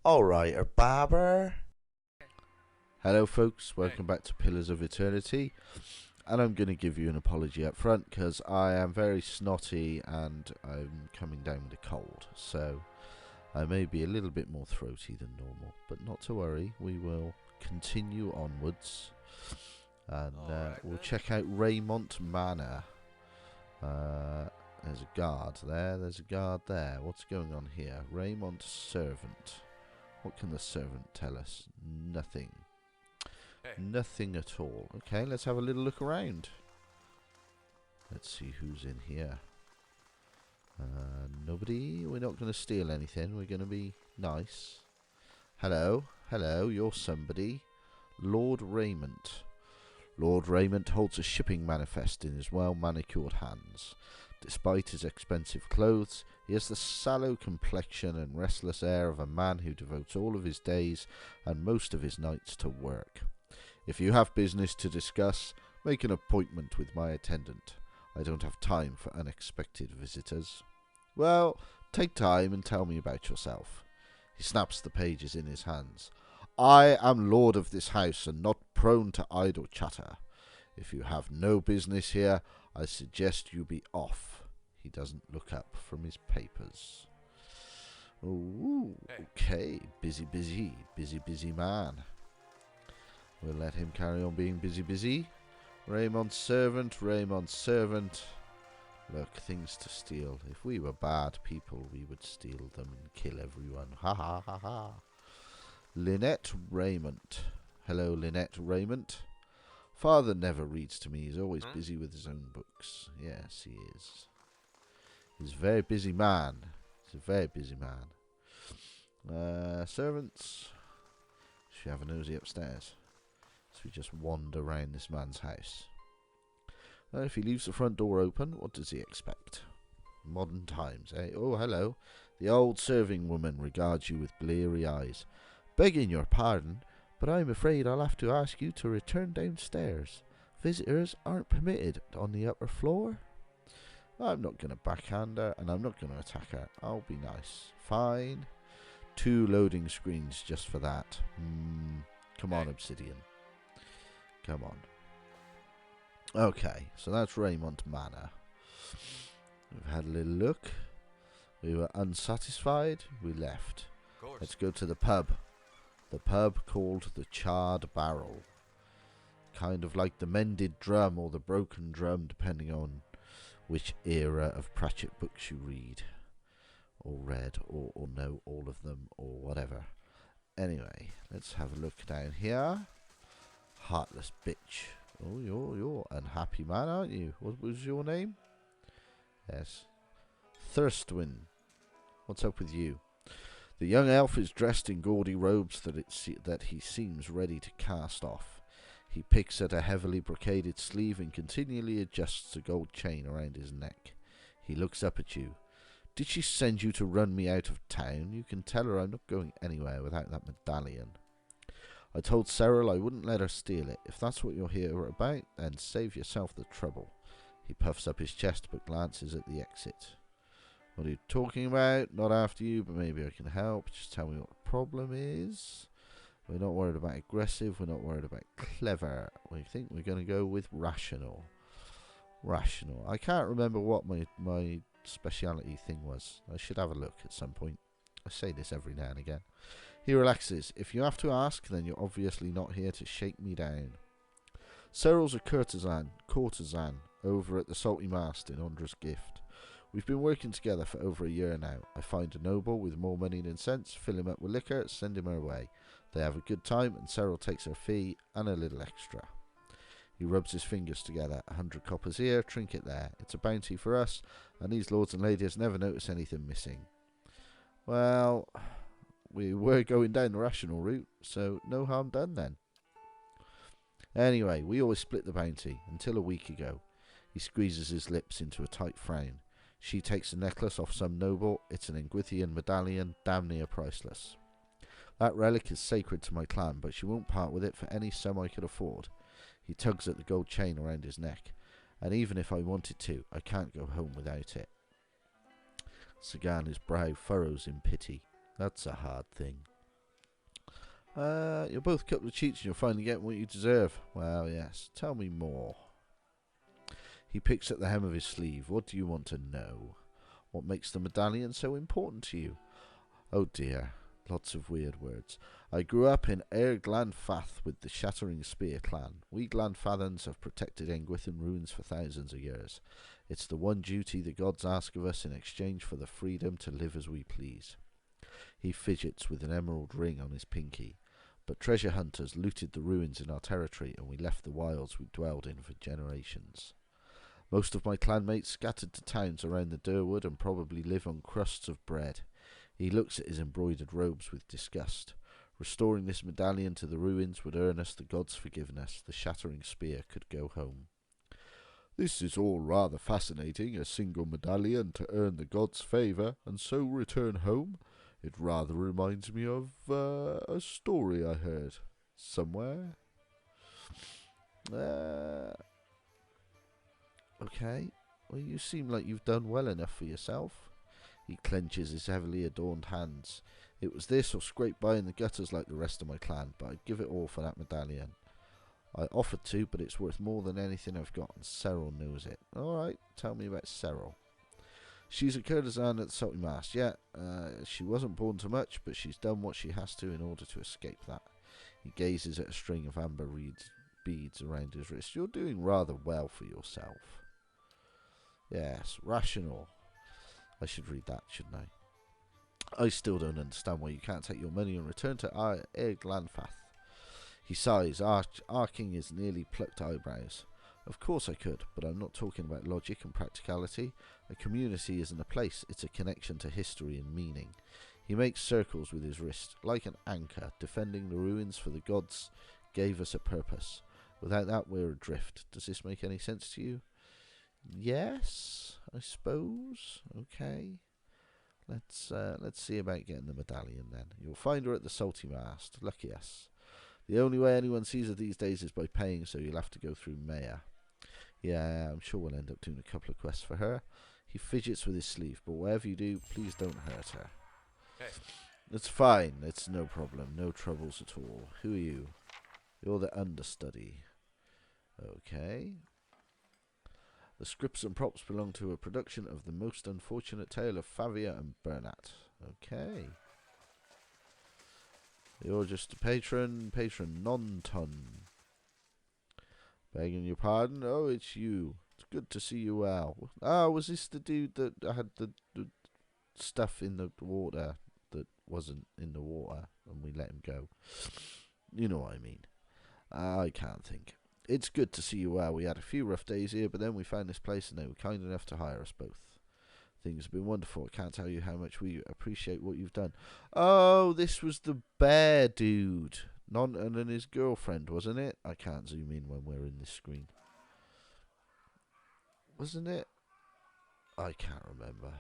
ALRIGHTERBABBER. Hello folks, welcome back to Pillars of Eternity, and I'm going to give you an apology up front because I am very snotty and I'm coming down with a cold, so I may be a little bit more throaty than normal, but not to worry, we will continue onwards and we'll check out Raymont Manor. There's a guard there, there's a guard there. What's going on here? Raymont servant. What can the servant tell us? Nothing. Nothing at all. Okay, let's have a little look around. Let's see who's in here. Nobody. We're not going to steal anything. We're going to be nice. Hello. Hello, you're somebody. Lord Raymond. Lord Raymond holds a shipping manifest in his well-manicured hands. Despite his expensive clothes, he has the sallow complexion and restless air of a man who devotes all of his days and most of his nights to work. If you have business to discuss, make an appointment with my attendant. I don't have time for unexpected visitors. Well, take time and tell me about yourself. He snaps the pages in his hands. I am lord of this house and not prone to idle chatter. If you have no business here, I suggest you be off. He doesn't look up from his papers. Ooh, okay. Busy man. We'll let him carry on being busy. Raymond's servant. Look, things to steal. If we were bad people, we would steal them and kill everyone. Ha ha ha ha. Lynette Raymond. Hello, Lynette Raymond. Father never reads to me. He's always busy with his own books. Yes, he is. He's a very busy man. Servants. Should we have a nosy upstairs? So we just wander around this man's house. If he leaves the front door open, what does he expect? Modern times, eh? Oh, hello. The old serving woman regards you with bleary eyes. Begging your pardon, but I'm afraid I'll have to ask you to return downstairs. Visitors aren't permitted on the upper floor. I'm not going to backhand her, and I'm not going to attack her. I'll be nice. Fine. 2 loading screens just for that. Come on, Obsidian. Come on. Okay, so that's Raymond Manor. We've had a little look. We were unsatisfied. We left. Let's go to the pub. The pub called the Charred Barrel. Kind of like the Mended Drum or the Broken Drum, depending on which era of Pratchett books you read. Or read, or know all of them, or whatever. Anyway, let's have a look down here. Heartless bitch. Oh, you're unhappy man, aren't you? What was your name? Yes. Thirstwin. What's up with you? The young elf is dressed in gaudy robes that he seems ready to cast off. He picks at a heavily brocaded sleeve and continually adjusts a gold chain around his neck. He looks up at you. Did she send you to run me out of town? You can tell her I'm not going anywhere without that medallion. I told Cyril I wouldn't let her steal it. If that's what you're here about, then save yourself the trouble. He puffs up his chest but glances at the exit. What are you talking about? Not after you, but maybe I can help. Just tell me what the problem is. We're not worried about aggressive. We're not worried about clever. We think we're going to go with rational. Rational. I can't remember what my speciality thing was. I should have a look at some point. I say this every now and again. He relaxes. If you have to ask, then you're obviously not here to shake me down. Cyril's a courtesan over at the Salty Mast in Ondra's Gift. We've been working together for over a year now. I find a noble with more money than sense, fill him up with liquor, send him her way. They have a good time, and Cyril takes her fee and a little extra. He rubs his fingers together. 100 coppers here, trinket there. It's a bounty for us, and these lords and ladies never notice anything missing. Well, we were going down the rational route, so no harm done then. Anyway, we always split the bounty, until a week ago. He squeezes his lips into a tight frown. She takes a necklace off some noble. It's an Engwithian medallion, damn near priceless. That relic is sacred to my clan, but she won't part with it for any sum I could afford. He tugs at the gold chain around his neck. And even if I wanted to, I can't go home without it. Sagan, his brow furrows in pity. That's a hard thing. You're both a couple of cheats and you're finally getting what you deserve. Well, yes. Tell me more. He picks at the hem of his sleeve. What do you want to know? What makes the medallion so important to you? Oh dear. Lots of weird words. I grew up in Glanfath with the Shattering Spear clan. We Glanfathans have protected Engwithan ruins for thousands of years. It's the one duty the gods ask of us in exchange for the freedom to live as we please. He fidgets with an emerald ring on his pinky. But treasure hunters looted the ruins in our territory and we left the wilds we dwelled in for generations. Most of my clanmates scattered to towns around the Durwood and probably live on crusts of bread. He looks at his embroidered robes with disgust. Restoring this medallion to the ruins would earn us the gods' forgiveness. The Shattering Spear could go home. This is all rather fascinating, a single medallion to earn the gods' favour and so return home. It rather reminds me of a story I heard somewhere. Okay, well you seem like you've done well enough for yourself. He clenches his heavily adorned hands. It was this or scrape by in the gutters like the rest of my clan, but I'd give it all for that medallion. I offered to, but it's worth more than anything I've got, and Cyril knows it. Alright, tell me about Cyril. She's a courtesan at the Salty Mast. Yeah, she wasn't born to much, but she's done what she has to in order to escape that. He gazes at a string of amber beads around his wrist. You're doing rather well for yourself. Yes, rational. I should read that, shouldn't I? I still don't understand why you can't take your money and return to Glanfath. He sighs, arcing his nearly plucked eyebrows. Of course I could, but I'm not talking about logic and practicality. A community isn't a place, it's a connection to history and meaning. He makes circles with his wrist, like an anchor, defending the ruins for the gods gave us a purpose. Without that we're adrift. Does this make any sense to you? Yes, I suppose. Okay. Let's see about getting the medallion then. You'll find her at the Salty Mast. Lucky us. The only way anyone sees her these days is by paying, so you'll have to go through Maya. Yeah, I'm sure we'll end up doing a couple of quests for her. He fidgets with his sleeve, but whatever you do, please don't hurt her. Hey. It's fine. It's no problem. No troubles at all. Who are you? You're the understudy. Okay. The scripts and props belong to a production of The Most Unfortunate Tale of Favia and Bernat. Okay. You're just a patron non-ton. Begging your pardon? Oh, it's you. It's good to see you well. Ah, was this the dude that had the stuff in the water that wasn't in the water and we let him go? You know what I mean. I can't think. It's good to see you well. We had a few rough days here, but then we found this place and they were kind enough to hire us both. Things have been wonderful. I can't tell you how much we appreciate what you've done. Oh, this was the bear dude. Nonton and his girlfriend, wasn't it? I can't zoom in when we're in this screen. Wasn't it? I can't remember.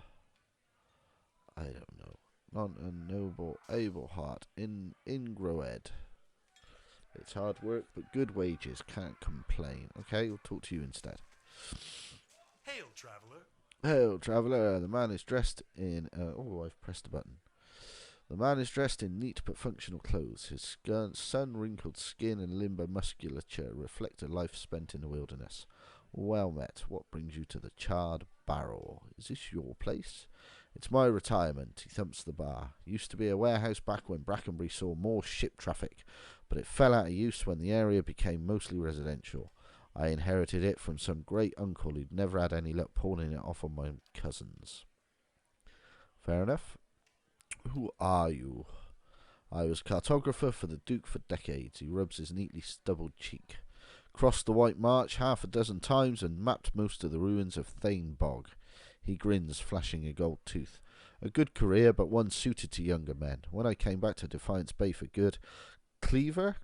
I don't know. Nonton, noble, able heart, Ingroed. It's hard work, but good wages. Can't complain. Okay, we'll talk to you instead. Hail, traveller. Hail, traveller. The man is dressed in... oh, I've pressed a button. The man is dressed in neat but functional clothes. His sun-wrinkled skin and limber musculature reflect a life spent in the wilderness. Well met. What brings you to the Charred Barrel? Is this your place? It's my retirement. He thumps the bar. Used to be a warehouse back when Brackenbury saw more ship traffic, but it fell out of use when the area became mostly residential. I inherited it from some great uncle who'd never had any luck pawning it off on my cousins. Fair enough. Who are you? I was cartographer for the Duke for decades. He rubs his neatly stubbled cheek. Crossed the White March half a dozen times and mapped most of the ruins of Thane Bog. He grins, flashing a gold tooth. A good career, but one suited to younger men. When I came back to Defiance Bay for good, Cliver,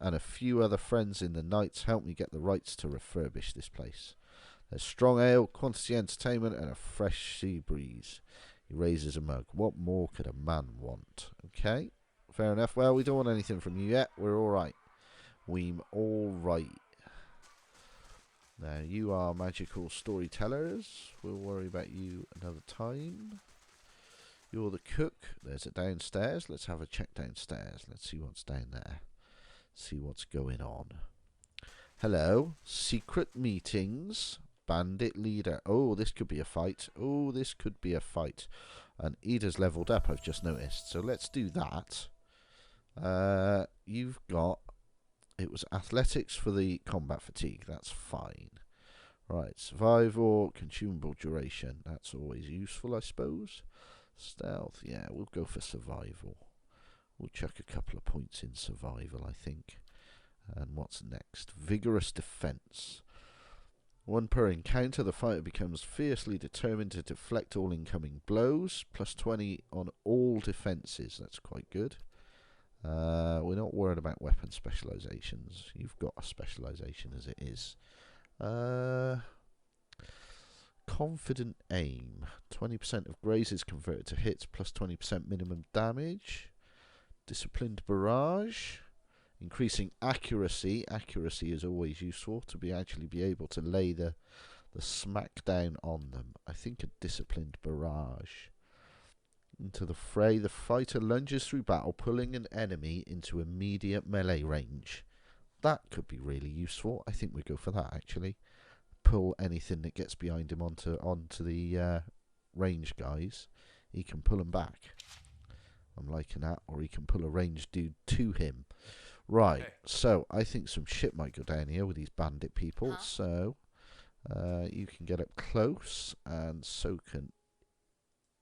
and a few other friends in the Knights helped me get the rights to refurbish this place. There's strong ale, quantity entertainment, and a fresh sea breeze. He raises a mug. What more could a man want? Okay, fair enough. Well, we don't want anything from you yet. We're all right. We're all right. Now, you are magical storytellers. We'll worry about you another time. You're the cook. There's a downstairs. Let's have a check downstairs. Let's see what's down there. See what's going on. Hello. Secret meetings. Bandit leader. Oh, this could be a fight. Oh, this could be a fight. And Ida's leveled up, I've just noticed. So let's do that. You've got... It was athletics for the combat fatigue. That's fine. Right. Survival. Consumable duration. That's always useful, I suppose. Stealth. Yeah, we'll go for survival. We'll chuck a couple of points in survival, I think. And what's next? Vigorous defense. One per encounter, the fighter becomes fiercely determined to deflect all incoming blows. Plus 20 on all defenses. That's quite good. We're not worried about weapon specializations. You've got a specialization as it is. Confident aim. 20% of grazes converted to hits, plus 20% minimum damage. Disciplined barrage. Increasing accuracy. Accuracy is always useful to actually be able to lay the smack down on them. I think a disciplined barrage. Into the fray, the fighter lunges through battle, pulling an enemy into immediate melee range. That could be really useful. I think we go for that, actually. Pull anything that gets behind him onto the range guys. He can pull them back. I'm liking that. Or he can pull a ranged dude to him. Right, okay. So I think some shit might go down here with these bandit people. Huh? So you can get up close, and so can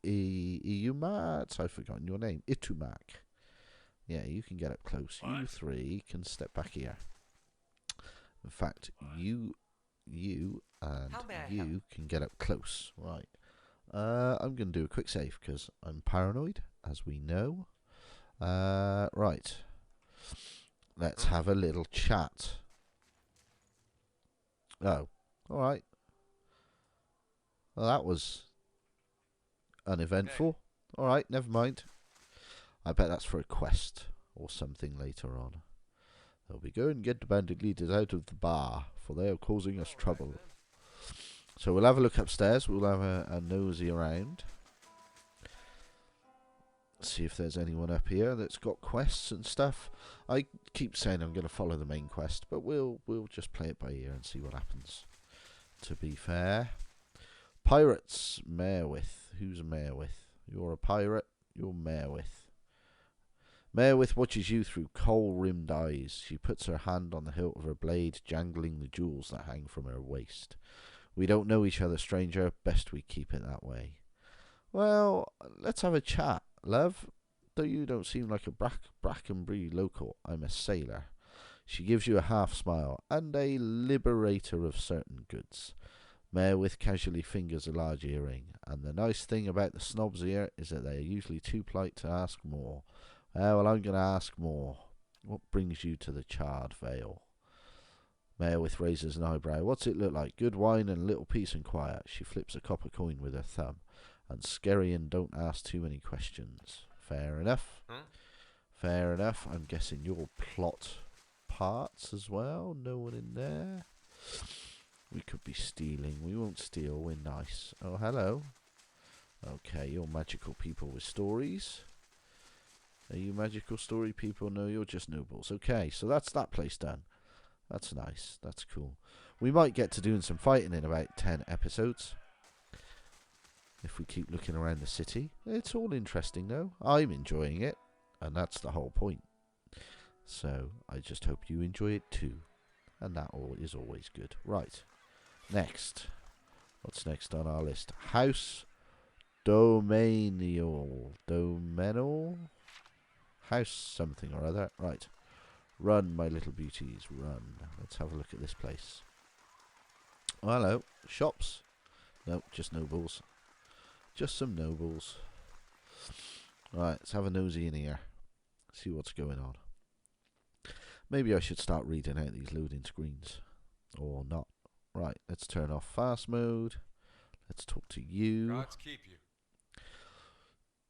Iyumat. I've forgotten your name. Itumak. Yeah, you can get up close. What? You three can step back here. In fact, you and you can get up close. Right. I'm going to do a quick save because I'm paranoid, as we know. Right. Let's have a little chat. Oh, all right. Well, that was uneventful. All right, never mind. I bet that's for a quest or something later on. There we go and get the bandit leaders out of the bar, for they are causing us trouble. So we'll have a look upstairs. We'll have a nosy around. See if there's anyone up here that's got quests and stuff. I keep saying I'm going to follow the main quest, but we'll just play it by ear and see what happens. To be fair. Pirates, Merewith. Who's Merewith? You're a pirate. You're Merewith. Merewith watches you through coal-rimmed eyes. She puts her hand on the hilt of her blade, jangling the jewels that hang from her waist. We don't know each other, stranger. Best we keep it that way. Well, let's have a chat, love. Though you don't seem like a Brackenbury local, I'm a sailor. She gives you a half smile, and a liberator of certain goods. Merewith casually fingers a large earring, and the nice thing about the snobs here is that they are usually too polite to ask more. Well, I'm going to ask more. What brings you to the Charred Vale? Merewith raises an eyebrow. What's it look like? Good wine and a little peace and quiet. She flips a copper coin with her thumb. And scary and don't ask too many questions. Fair enough. Fair enough. I'm guessing your plot parts as well. No one in there. We could be stealing. We won't steal. We're nice. Oh, hello. Okay, you're magical people with stories. Are you magical story people? No, you're just nobles. Okay, so that's that place done. That's nice. That's cool. We might get to doing some fighting in about 10 episodes. If we keep looking around the city. It's all interesting, though. I'm enjoying it. And that's the whole point. So, I just hope you enjoy it, too. And that is always good. Right. Next. What's next on our list? House Domanial. Domenal? House something or other. Right. Run, my little beauties. Run. Let's have a look at this place. Oh, hello. Shops? No, just nobles. Just some nobles. Right, let's have a nosy in here. See what's going on. Maybe I should start reading out these loading screens. Or not. Right, let's turn off fast mode. Let's talk to you. Gods keep you.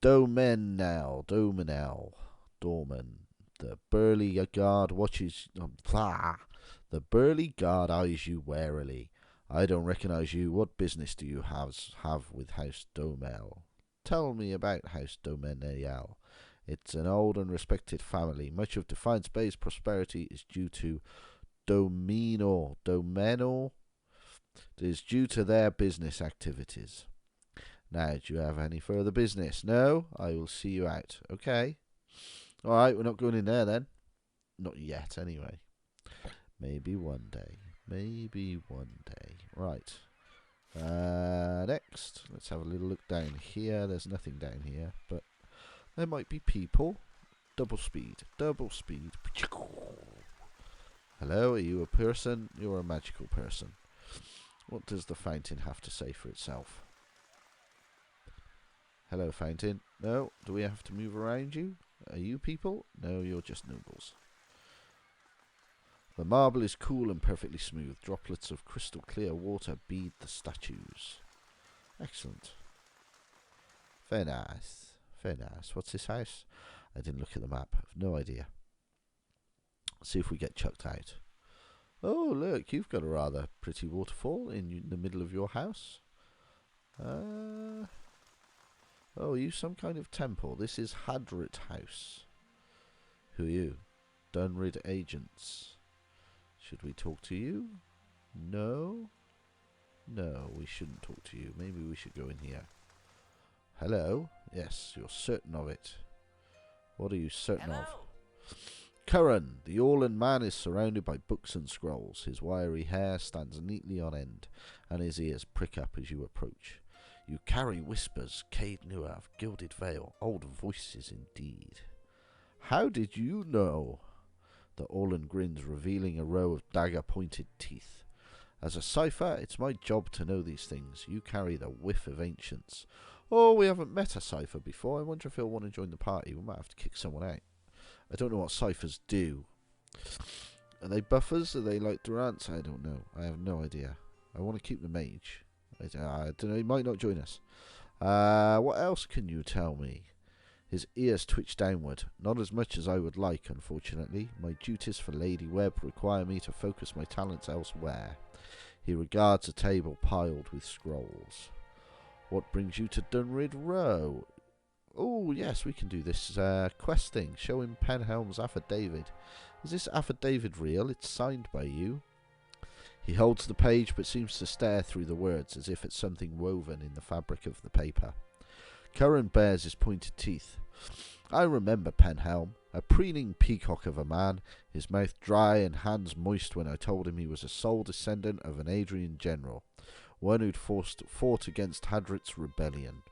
Domenal. Dorman. The burly guard watches... The burly guard eyes you warily. I don't recognize you. What business do you have with House Domel? Tell me about House Domenial. It's an old and respected family. Much of Defiance Bay's prosperity is due to Domeno is due to their business activities. Now, do you have any further business? No? I will see you out. Okay. Alright, we're not going in there then. Not yet, anyway. Maybe one day. Maybe one day. Right. Next, let's have a little look down here. There's nothing down here, but there might be people. Double speed. Double speed. Hello, are you a person? You're a magical person. What does the fountain have to say for itself? Hello, fountain. No? Do we have to move around you? Are you people? No, you're just nobles. The marble is cool and perfectly smooth. Droplets of crystal clear water bead the statues. Excellent. Very nice. Very nice. What's this house? I didn't look at the map. I've no idea. See if we get chucked out. Oh, look. You've got a rather pretty waterfall in the middle of your house. Oh, are you some kind of temple? This is Hadrit House. Who are you? Dunrid agents. Should we talk to you? No? No, we shouldn't talk to you. Maybe we should go in here. Hello? Yes, you're certain of it. What are you certain of? Curran, the Orland man, is surrounded by books and scrolls. His wiry hair stands neatly on end, and his ears prick up as you approach. You carry whispers, Cade Nua of Gilded Vale. Old voices indeed. How did you know? The Orland grins, revealing a row of dagger-pointed teeth. As a cipher, it's my job to know these things. You carry the whiff of ancients. Oh, we haven't met a cipher before. I wonder if he'll want to join the party. We might have to kick someone out. I don't know what ciphers do. Are they buffers? Are they like Durants? I don't know. I have no idea. I want to keep the mage. I don't know. He might not join us. What else can you tell me? His ears twitch downward. Not as much as I would like, unfortunately. My duties for Lady Webb require me to focus my talents elsewhere. He regards a table piled with scrolls. What brings you to Dunrid Row? Oh, yes, we can do this quest thing. Show him Penhelm's affidavit. Is this affidavit real? It's signed by you. He holds the page but seems to stare through the words as if it's something woven in the fabric of the paper. Curran bares his pointed teeth. I remember Penhelm, a preening peacock of a man, his mouth dry and hands moist when I told him he was a sole descendant of an Adrian general, one who'd fought against Hadrit's rebellion.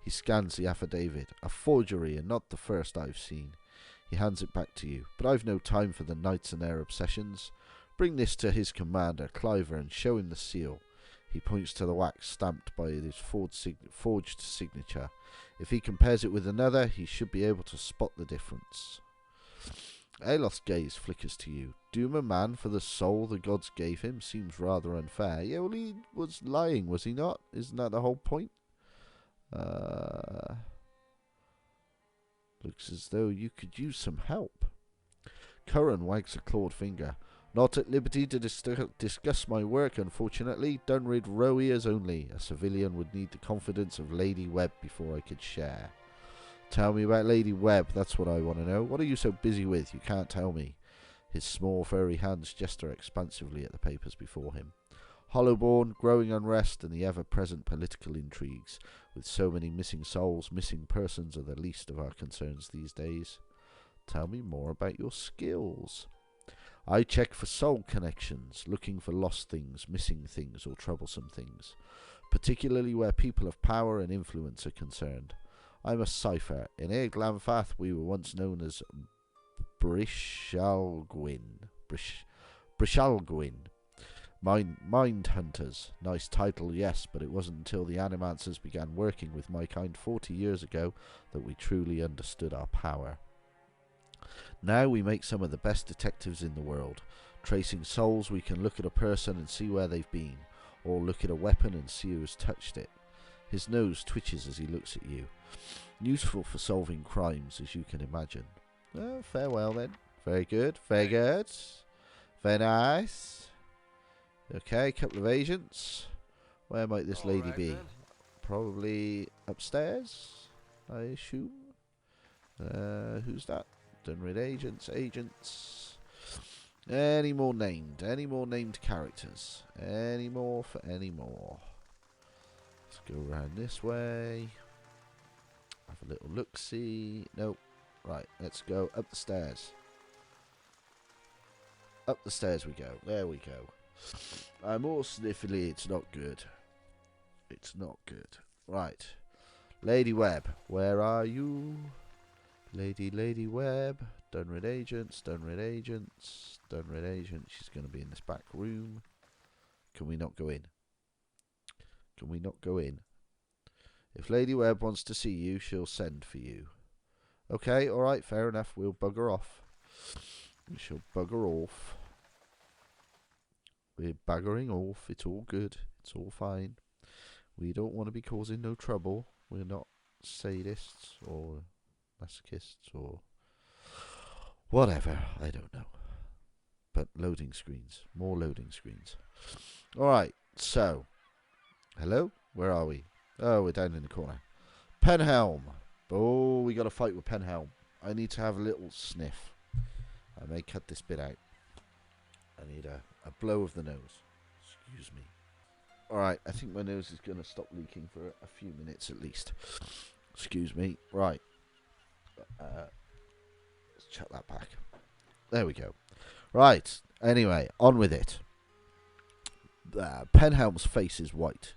He scans the affidavit, a forgery and not the first I've seen. He hands it back to you, but I've no time for the knights and their obsessions. Bring this to his commander, Cliver, and show him the seal. He points to the wax stamped by his forged signature. If he compares it with another, he should be able to spot the difference. Aloth's gaze flickers to you. Doom a man for the soul the gods gave him seems rather unfair. Yeah, well, he was lying, was he not? Isn't that the whole point? Looks as though you could use some help. Curran wags a clawed finger. Not at liberty to discuss my work, unfortunately. Dunrid Row ears only. A civilian would need the confidence of Lady Webb before I could share. Tell me about Lady Webb, that's what I want to know. What are you so busy with? You can't tell me. His small furry hands gesture expansively at the papers before him. Hollowborn, growing unrest, and the ever-present political intrigues. With so many missing souls, missing persons are the least of our concerns these days. Tell me more about your skills. I check for soul connections, looking for lost things, missing things, or troublesome things, particularly where people of power and influence are concerned. I'm a cipher. In Eaglanfath we were once known as Brishalgwyn. Mind hunters. Nice title, yes, but it wasn't until the Animancers began working with my kind 40 years ago that we truly understood our power. Now we make some of the best detectives in the world. Tracing souls, we can look at a person and see where they've been, or look at a weapon and see who has touched it. His nose twitches as he looks at you. Useful for solving crimes, as you can imagine. Oh, farewell then. Very good, very good. Very nice. Okay, couple of agents. Where might this lady be? Then. Probably upstairs, I assume. Who's that? Done with agents. Any more named characters? Any more for any more? Let's go around this way. Have a little look-see. Nope. Right, let's go up the stairs. Up the stairs we go. There we go. I'm all sniffly. It's not good. It's not good. Right. Lady Webb, where are you? Lady Webb. Done with agents. She's going to be in this back room. Can we not go in? If Lady Webb wants to see you, she'll send for you. Okay, alright, fair enough. We'll bugger off. We shall bugger off. We're buggering off. It's all good. It's all fine. We don't want to be causing no trouble. We're not sadists or masochists or whatever. I don't know. But loading screens. More loading screens. Alright, so. Hello? Where are we? Oh, we're down in the corner. Penhelm. Oh, we got to fight with Penhelm. I need to have a little sniff. I may cut this bit out. I need a blow of the nose. Excuse me. Alright, I think my nose is going to stop leaking for a few minutes at least. Excuse me. Right. Let's chuck that back. There we go. Right. Anyway, on with it. Penhelm's face is white.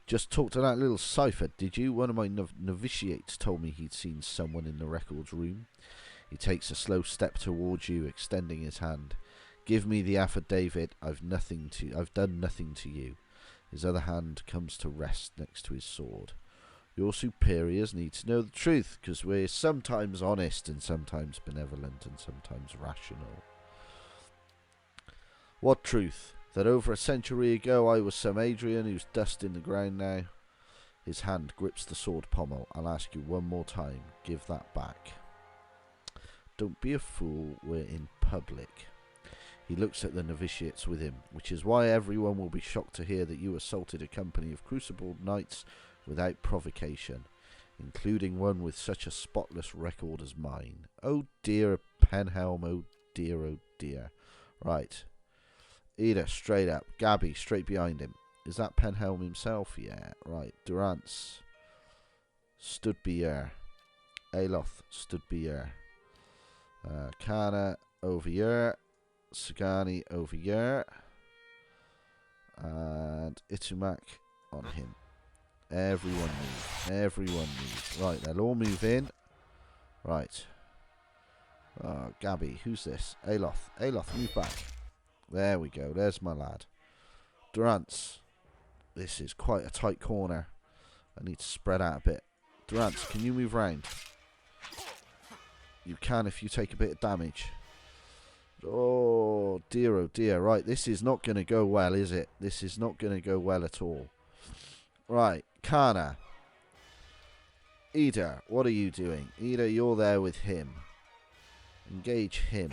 Just talked to that little Cipher, did you? One of my novitiates told me he'd seen someone in the records room. He takes a slow step towards you, extending his hand. Give me the affidavit. I've done nothing to you. His other hand comes to rest next to his sword. Your superiors need to know the truth, because we're sometimes honest and sometimes benevolent and sometimes rational. What truth? That over a century ago I was some Adrian who's dust in the ground now? His hand grips the sword pommel. I'll ask you one more time. Give that back. Don't be a fool. We're in public. He looks at the novitiates with him, which is why everyone will be shocked to hear that you assaulted a company of crucibled knights without provocation, including one with such a spotless record as mine. Oh dear, Penhelm, oh dear. Right. Ida, straight up. Gabby, straight behind him. Is that Penhelm himself? Yeah, right. Durance, stood be here. Aloth, stood be here. Kana, over here. Sagani, over here. And Itumak on him. Everyone move. Right, they'll all move in. Right. Gabby, who's this? Aloth, move back. There we go. There's my lad. Durance. This is quite a tight corner. I need to spread out a bit. Durance, can you move round? You can if you take a bit of damage. Oh dear. Right, this is not going to go well, is it? This is not going to go well at all. Right, Kana. Ida, what are you doing? Ida, you're there with him. Engage him.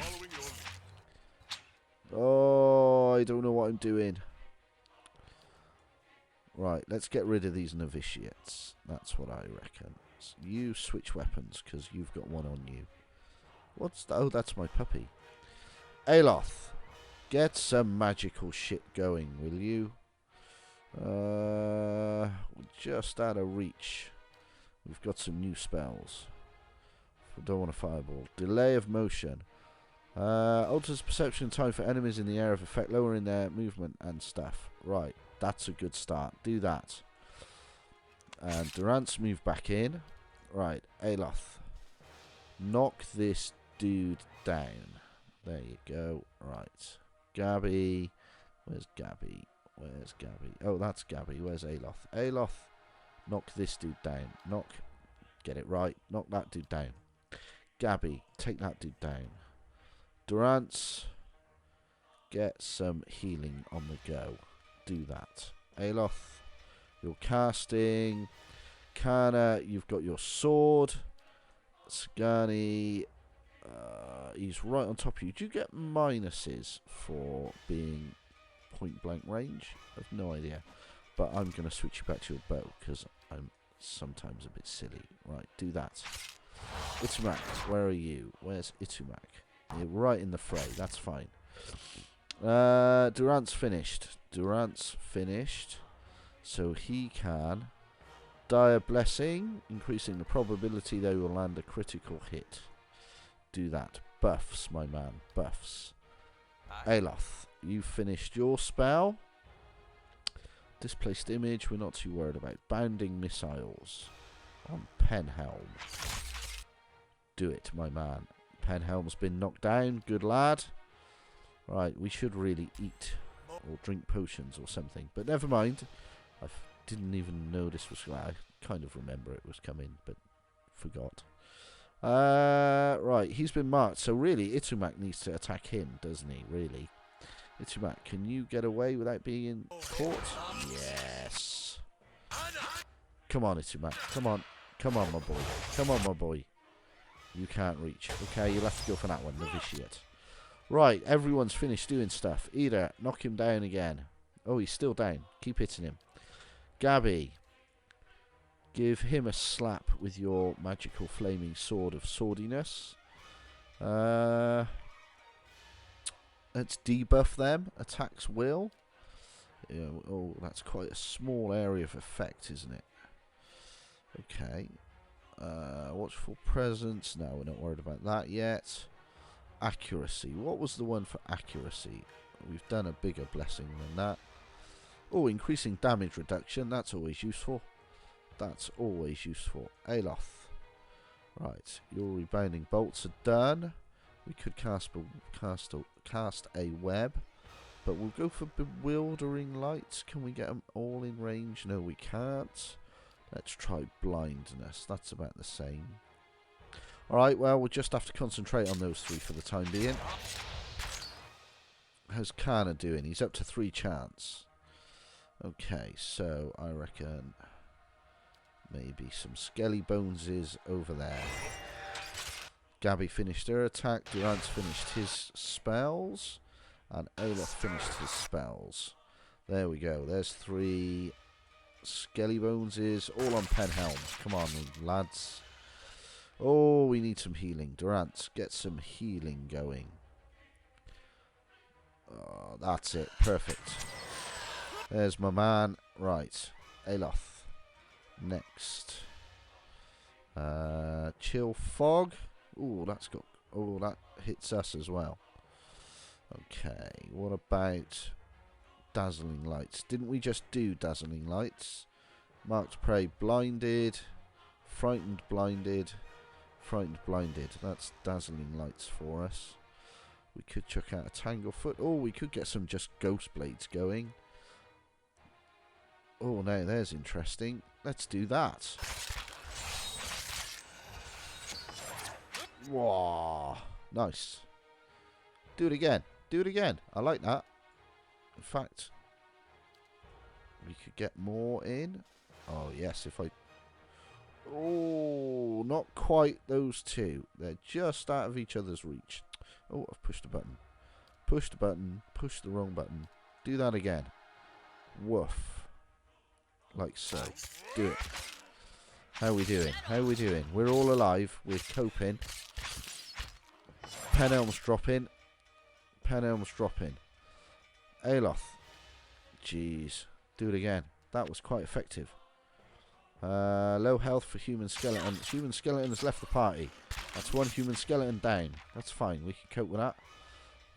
Oh, I don't know what I'm doing. Right, let's get rid of these novitiates. That's what I reckon. So you switch weapons, because you've got one on you. What's that? Oh, that's my puppy. Aloth, get some magical shit going, will you? Just out of reach. We've got some new spells. I don't want a fireball. Delay of motion. Alters perception time for enemies in the area of effect, lowering their movement and stuff. Right, that's a good start. Do that. And Durance, move back in. Right, Aloth. Knock this dude down. There you go. Right. Gabby. Where's Gabby? Oh, that's Gabby. Where's Aloth? Aloth, knock this dude down. Get it right. Knock that dude down. Gabby, take that dude down. Durance, get some healing on the go. Do that. Aloth, you're casting. Kana, you've got your sword. Sagani, he's right on top of you. Do you get minuses for being point blank range? I've no idea. But I'm going to switch you back to your bow, because I'm sometimes a bit silly. Right, do that. Itumak, where are you? Where's Itumak? You're right in the fray, that's fine. Durant's finished. Durant's finished. So he can... Dire Blessing, increasing the probability they will land a critical hit. Do that. Buffs, my man. Buffs. Aloth, you finished your spell. Displaced image, we're not too worried about. Bounding missiles on Penhelm. Do it, my man. Penhelm's been knocked down. Good lad. Right, we should really eat or drink potions or something. But never mind. I didn't even know this was... Well, I kind of remember it was coming, but forgot. Right, he's been marked. So really, Itumak needs to attack him, doesn't he? Really. Itumak, can you get away without being caught? Yes. Come on, Itumak. Come on. Come on, my boy. Come on, my boy. You can't reach. Okay, you'll have to go for that one, Novitiate. Right, everyone's finished doing stuff. Ida, knock him down again. Oh, he's still down. Keep hitting him. Gabby, give him a slap with your magical flaming sword of swordiness. Let's debuff them. Attacks will. Yeah, oh, that's quite a small area of effect, isn't it? Okay. Watchful presence. No, we're not worried about that yet. Accuracy. What was the one for accuracy? We've done a bigger blessing than that. Oh, increasing damage reduction. That's always useful. That's always useful. Aloth. Right. Your rebounding bolts are done. We could cast a web. But we'll go for bewildering lights. Can we get them all in range? No, we can't. Let's try blindness. That's about the same. Alright, well, we'll just have to concentrate on those three for the time being. How's Kana doing? He's up to 3 chance. Okay, so I reckon maybe some Skelly Bones is over there. Gabby finished her attack. Durant's finished his spells. And Olaf finished his spells. There we go. There's 3 Skelly Boneses all on Penhelm. Come on, lads. Oh, we need some healing. Durant, get some healing going. Oh, that's it. Perfect. There's my man. Right. Aloth. Next. Chill Fog. Ooh, that's got... Oh, that hits us as well. Okay. What about Dazzling Lights? Didn't we just do Dazzling Lights? Marked Prey blinded. Frightened blinded. Frightened blinded. That's Dazzling Lights for us. We could chuck out a Tanglefoot. Oh, we could get some just Ghost Blades going. Oh, now there's interesting. Let's do that. Wow. Nice. Do it again. Do it again. I like that. In fact, we could get more in. Oh, yes, if I... Oh, not quite those two. They're just out of each other's reach. Oh, I've pushed a button. Pushed a button. Pushed the wrong button. Do that again. Woof. Like so. Do it. How are we doing? How are we doing? We're all alive. We're coping. Penhelm's dropping. Penhelm's dropping. Aloth. Jeez. Do it again. That was quite effective. Low health for human skeleton. Human skeleton has left the party. That's 1 human skeleton down. That's fine. We can cope with that.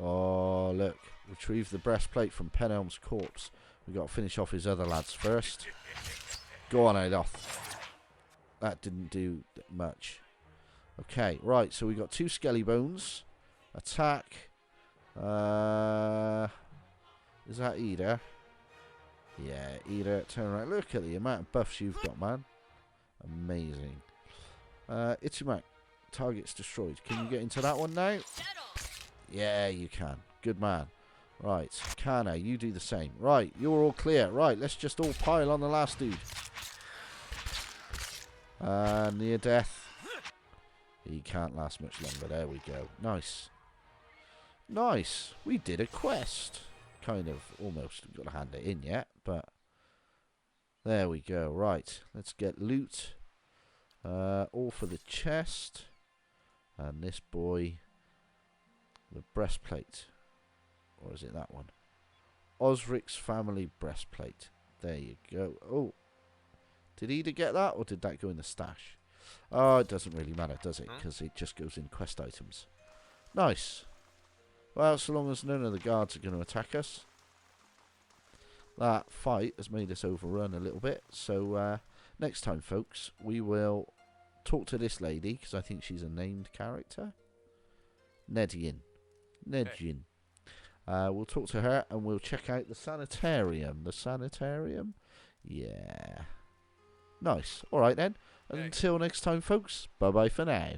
Oh, look. Retrieve the breastplate from Penhelm's corpse. We've got to finish off his other lads first. Go on, Aloth. That didn't do much. Okay, right. So we got 2 Skelly Bones. Attack. Is that Ida? Yeah, Ida, turn around. Look at the amount of buffs you've got, man. Amazing. Itumak, target's destroyed. Can you get into that one now? Yeah, you can. Good man. Right, Kana, you do the same. Right, you're all clear. Right, let's just all pile on the last dude. Near death. He can't last much longer. There we go. Nice. Nice. We did a quest. Kind of, almost. We've got to hand it in yet, but There we go. Right, let's get loot. All for the chest. And this boy, the breastplate. Or is it that one? Osric's family breastplate. There you go. Oh, did Eda get that, or did that go in the stash? Oh, it doesn't really matter, does it? Because it just goes in quest items. Nice. Well, so long as none of the guards are going to attack us. That fight has made us overrun a little bit. So next time, folks, we will talk to this lady, because I think she's a named character. Nedian. Nedian. We'll talk to her, and we'll check out the sanitarium. The sanitarium? Yeah. Nice. All right, then. Until next time, folks. Bye-bye for now.